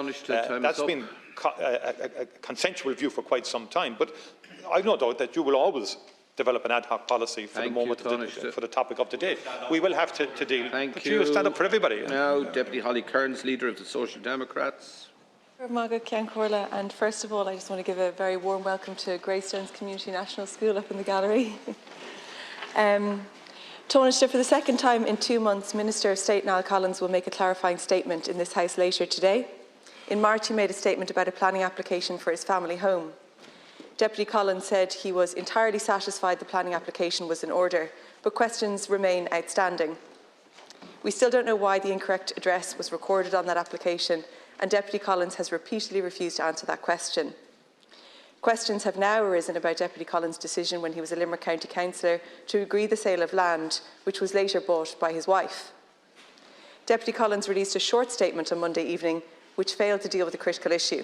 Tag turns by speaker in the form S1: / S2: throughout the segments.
S1: That's been a consensual view for quite some time, but I've no doubt that you will always develop an ad hoc policy for for the topic of the day. We will have to deal.
S2: Thank
S1: you. Stand up for everybody.
S2: Now, Deputy Holly Kearns, Leader of the Social Democrats.
S3: And first of all, I just want to give a very warm welcome to Greystones Community National School up in the gallery. Tánaiste, for the second time in 2 months, Minister of State Niall Collins will make a clarifying statement in this House later today. In March, he made a statement about a planning application for his family home. Deputy Collins said he was entirely satisfied the planning application was in order, but questions remain outstanding. We still don't know why the incorrect address was recorded on that application, and Deputy Collins has repeatedly refused to answer that question. Questions have now arisen about Deputy Collins' decision when he was a Limerick County Councillor to agree the sale of land, which was later bought by his wife. Deputy Collins released a short statement on Monday evening, which failed to deal with the critical issue.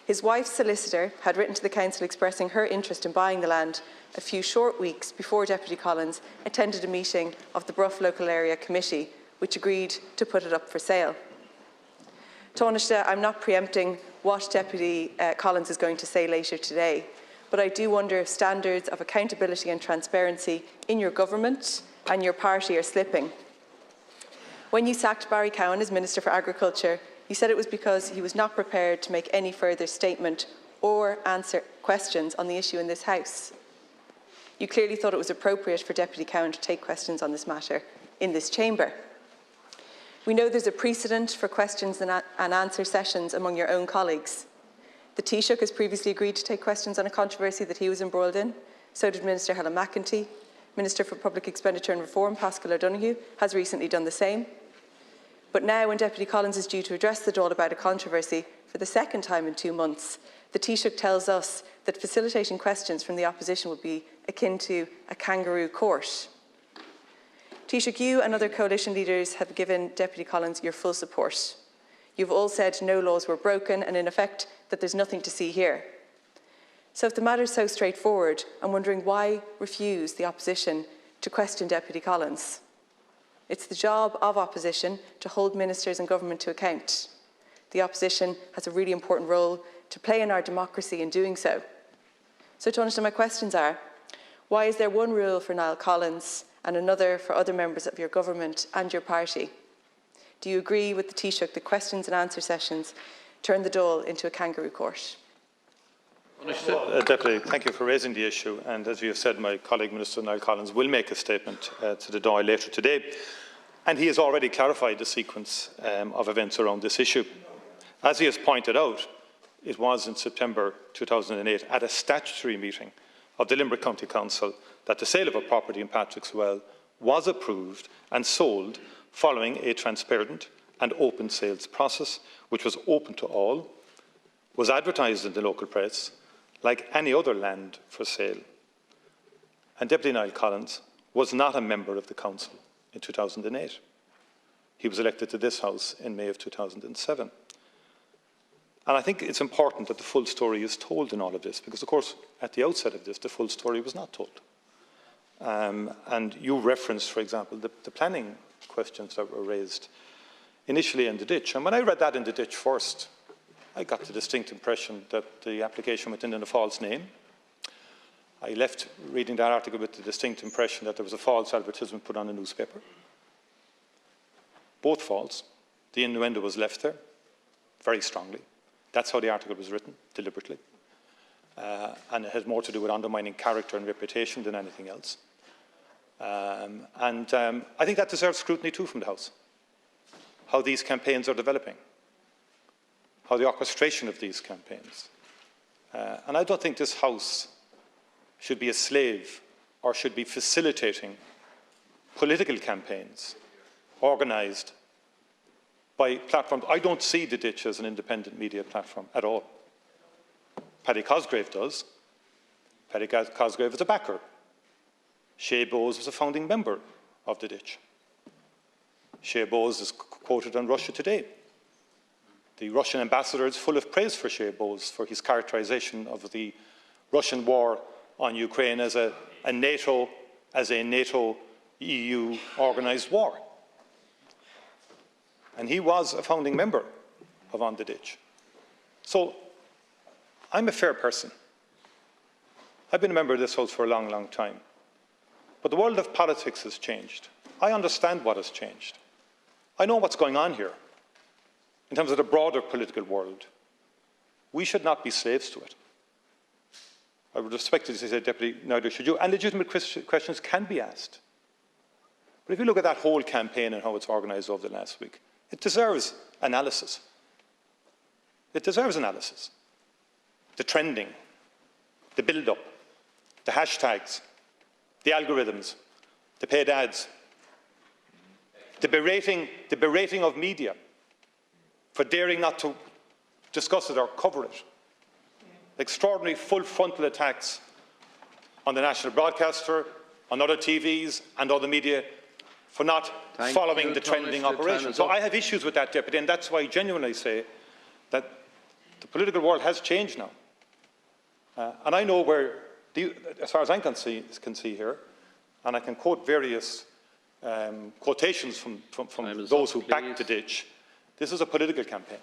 S3: His wife's solicitor had written to the council expressing her interest in buying the land a few short weeks before Deputy Collins attended a meeting of the Bruff Local Area Committee, which agreed to put it up for sale. Tánaiste, I'm not preempting what Deputy Collins is going to say later today, but I do wonder if standards of accountability and transparency in your government and your party are slipping. When you sacked Barry Cowan as Minister for Agriculture, you said it was because he was not prepared to make any further statement or answer questions on the issue in this House. You clearly thought it was appropriate for Deputy Cowan to take questions on this matter in this chamber. We know there's a precedent for questions and answer sessions among your own colleagues. The Taoiseach has previously agreed to take questions on a controversy that he was embroiled in. So did Minister Helen McEntee. Minister for Public Expenditure and Reform, Paschal O'Donoghue, has recently done the same. But now, when Deputy Collins is due to address the Dáil about a controversy for the second time in 2 months, the Taoiseach tells us that facilitating questions from the opposition would be akin to a kangaroo court. Taoiseach, you and other coalition leaders have given Deputy Collins your full support. You've all said no laws were broken and, in effect, that there's nothing to see here. So if the matter is so straightforward, I'm wondering why refuse the opposition to question Deputy Collins? It's the job of opposition to hold ministers and government to account. The opposition has a really important role to play in our democracy in doing so. So, Tánaiste, my questions are, why is there one rule for Niall Collins and another for other members of your government and your party? Do you agree with the Taoiseach that questions and answer sessions turn the Dáil into a kangaroo court?
S1: Deputy, thank you for raising the issue, and as you have said, my colleague Minister Niall Collins will make a statement to the Dáil later today, and he has already clarified the sequence of events around this issue. As he has pointed out, it was in September 2008 at a statutory meeting of the Limerick County Council that the sale of a property in Patrick's Well was approved and sold following a transparent and open sales process, which was open to all, was advertised in the local press, like any other land for sale. And Deputy Niall Collins was not a member of the Council in 2008. He was elected to this House in May of 2007. And I think it's important that the full story is told in all of this, because, of course, at the outset of this, the full story was not told. And you referenced, for example, the planning questions that were raised initially in the ditch. And when I read that in the ditch first, I got the distinct impression that the application went in a false name. I left reading that article with the distinct impression that there was a false advertisement put on a newspaper. Both false. The innuendo was left there very strongly. That's how the article was written, deliberately. And it has more to do with undermining character and reputation than anything else. I think that deserves scrutiny too from the House. How these campaigns are developing. How the orchestration of these campaigns. And I don't think this House should be a slave or should be facilitating political campaigns organised by platforms. I don't see the Ditch as an independent media platform at all. Paddy Cosgrave does. Paddy Cosgrave is a backer. Shea Bowes was a founding member of the Ditch. Shea Bowes is quoted on Russia Today. The Russian ambassador is full of praise for Shea Bowes for his characterization of the Russian war on Ukraine as a NATO EU organised war. And he was a founding member of On the Ditch. So I'm a fair person. I've been a member of this House for a long, long time. But the world of politics has changed. I understand what has changed. I know what's going on here in terms of the broader political world. We should not be slaves to it. I would respect it, as I said, Deputy, neither should you. And legitimate questions can be asked. But if you look at that whole campaign and how it's organised over the last week, it deserves analysis. It deserves analysis. The trending, the build-up, the hashtags, the algorithms, the paid ads, the berating of media for daring not to discuss it or cover it, extraordinary full frontal attacks on the national broadcaster, on other TVs and other media for not following the trending operation. So I have issues with that, Deputy, and that's why I genuinely say that the political world has changed now. And I know where, as far as I can see here, and I can quote various quotations from those who backed the ditch, this is a political campaign.